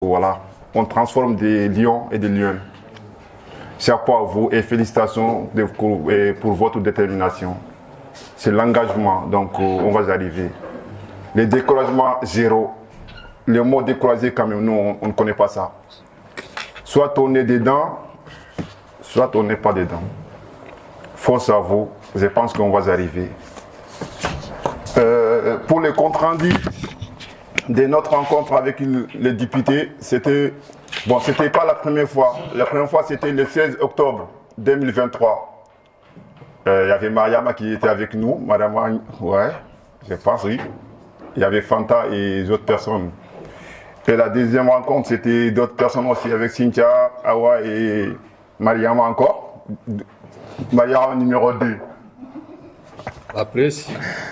Voilà, on transforme des lions et des lionnes. Chapeau à vous et félicitations pour votre détermination. C'est l'engagement, donc on va y arriver. Les découragements, zéro. Le mot découragé, quand même, nous, on ne connaît pas ça. Soit on est dedans, soit on n'est pas dedans. Force à vous, je pense qu'on va y arriver. Pour les comptes rendus de notre rencontre avec les députés, c'était pas la première fois. La première fois, c'était le 16 octobre 2023. Il y avait Mariama qui était avec nous. Mariama, ouais, je pense, oui. Il y avait Fanta et d'autres personnes. Et la deuxième rencontre, c'était d'autres personnes aussi, avec Cynthia, Awa et Mariama encore. Mariama numéro 2. Après,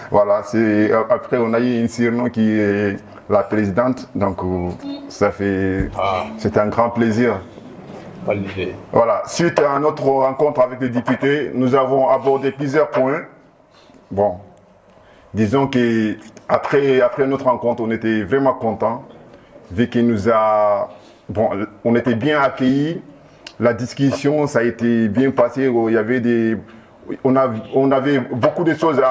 voilà, après on a eu une surnom qui est la présidente, donc ça fait, c'est un grand plaisir. Voilà, suite à notre rencontre avec les députés, nous avons abordé plusieurs points. Bon, disons qu'après notre rencontre, on était vraiment contents, vu qu'il nous a, bon, on était bien accueillis, la discussion, ça a été bien passé, il y avait on avait beaucoup de choses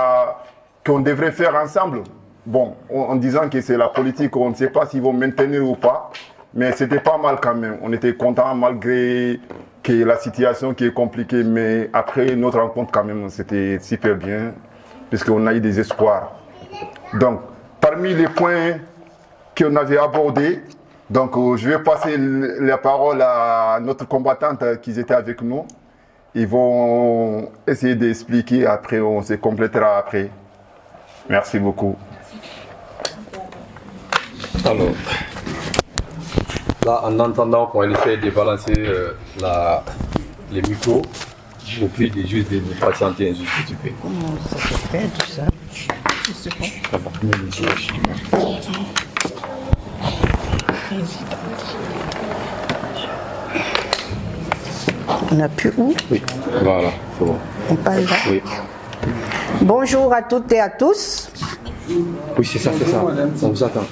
qu'on devrait faire ensemble. Bon, en disant que c'est la politique, on ne sait pas s'ils vont maintenir ou pas, mais c'était pas mal quand même. On était contents malgré que la situation qui est compliquée, mais après notre rencontre quand même, c'était super bien, puisqu'on a eu des espoirs. Donc, parmi les points qu'on avait abordés, donc je vais passer la parole à notre combattante qui était avec nous. Ils vont essayer d'expliquer, après on se complétera après. Merci beaucoup. Alors, là, en entendant qu'on essaie de balancer les micros, je vous prie de juste de nous patienter un petit peu. Comment ça se fait tout ça? Je sais pas. On appuie où? Oui, voilà, c'est bon. On parle là? Oui. Bonjour à toutes et à tous. Oui, c'est ça, on vous attend.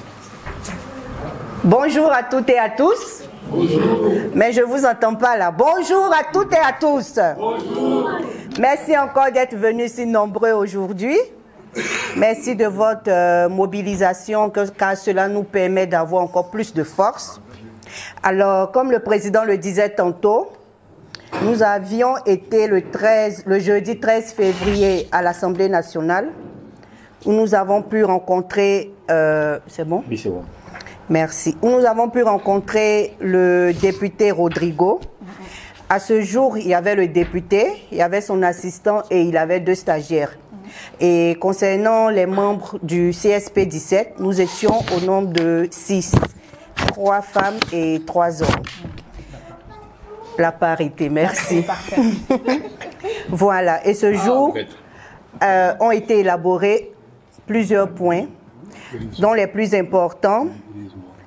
Bonjour à toutes et à tous. Bonjour. Mais je ne vous entends pas là. Bonjour à toutes et à tous. Bonjour. Merci encore d'être venus si nombreux aujourd'hui. Merci de votre mobilisation, car cela nous permet d'avoir encore plus de force. Alors, comme le président le disait tantôt, nous avions été le jeudi 13 février à l'Assemblée nationale, où nous avons pu rencontrer... c'est bon? Oui, c'est bon. Merci. Où nous avons pu rencontrer le député Rodrigo. À ce jour, il y avait le député, il y avait son assistant et il avait 2 stagiaires. Et concernant les membres du CSP 17, nous étions au nombre de 6, 3 femmes et 3 hommes. La parité, merci. Voilà, et ce jour ont été élaborés plusieurs points, dont les plus importants,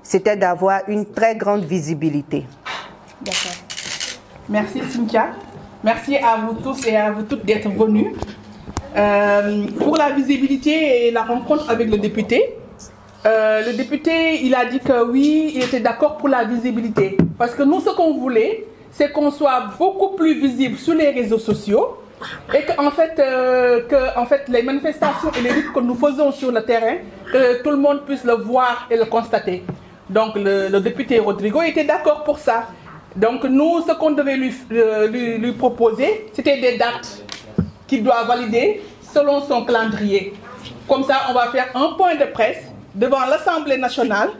c'était d'avoir une très grande visibilité. D'accord. Merci Cynthia. Merci à vous tous et à vous toutes d'être venus. Pour la visibilité et la rencontre avec le député, il a dit que oui, il était d'accord pour la visibilité. Parce que nous, ce qu'on voulait, c'est qu'on soit beaucoup plus visible sur les réseaux sociaux et qu'en fait, les manifestations et les luttes que nous faisons sur le terrain, que tout le monde puisse le voir et le constater. Donc le député Rodrigo était d'accord pour ça. Donc nous, ce qu'on devait lui proposer, c'était des dates qu'il doit valider selon son calendrier. Comme ça, on va faire un point de presse devant l'Assemblée nationale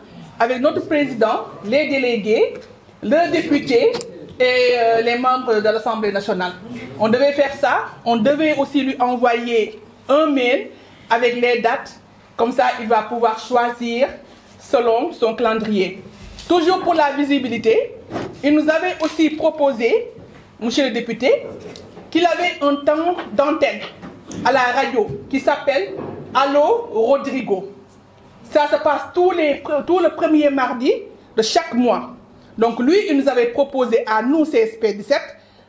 avec notre président, les délégués, le député et les membres de l'Assemblée nationale. On devait faire ça. On devait aussi lui envoyer un mail avec les dates. Comme ça, il va pouvoir choisir selon son calendrier. Toujours pour la visibilité, il nous avait aussi proposé, monsieur le député, qu'il avait un temps d'antenne à la radio qui s'appelle Allo Rodrigo. Ça se passe tout le premier mardi de chaque mois. Donc lui, il nous avait proposé à nous, CSP 17,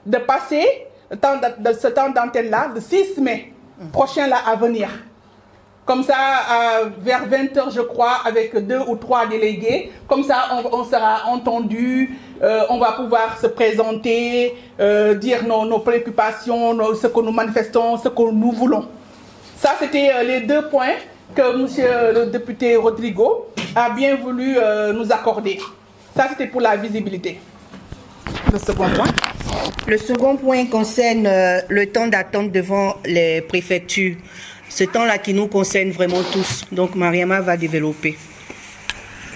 de passer ce temps d'antenne-là le 6 mai prochain là à venir. Comme ça, vers 20 h, je crois, avec 2 ou 3 délégués. Comme ça, on sera entendu. On va pouvoir se présenter, dire nos préoccupations, ce que nous manifestons, ce que nous voulons. Ça, c'était les 2 points que monsieur le député Rodrigo a bien voulu nous accorder. Ça, c'était pour la visibilité. Le second point. Le second point concerne le temps d'attente devant les préfectures. Ce temps-là qui nous concerne vraiment tous. Donc, Mariama va développer.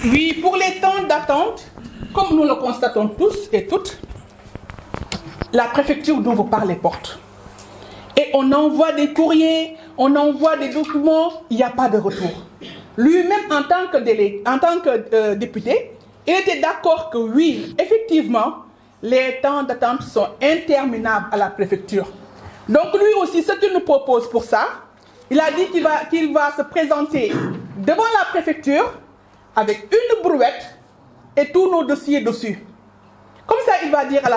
Oui, pour les temps d'attente, comme nous le constatons tous et toutes, la préfecture n'ouvre pas les portes. Et on envoie des courriers, on envoie des documents, il n'y a pas de retour. Lui-même, en tant que député, il était d'accord que oui, effectivement, les temps d'attente sont interminables à la préfecture. Donc lui aussi, ce qu'il nous propose pour ça, il a dit qu'il va se présenter devant la préfecture avec une brouette et tous nos dossiers dessus. Comme ça, il va dire à la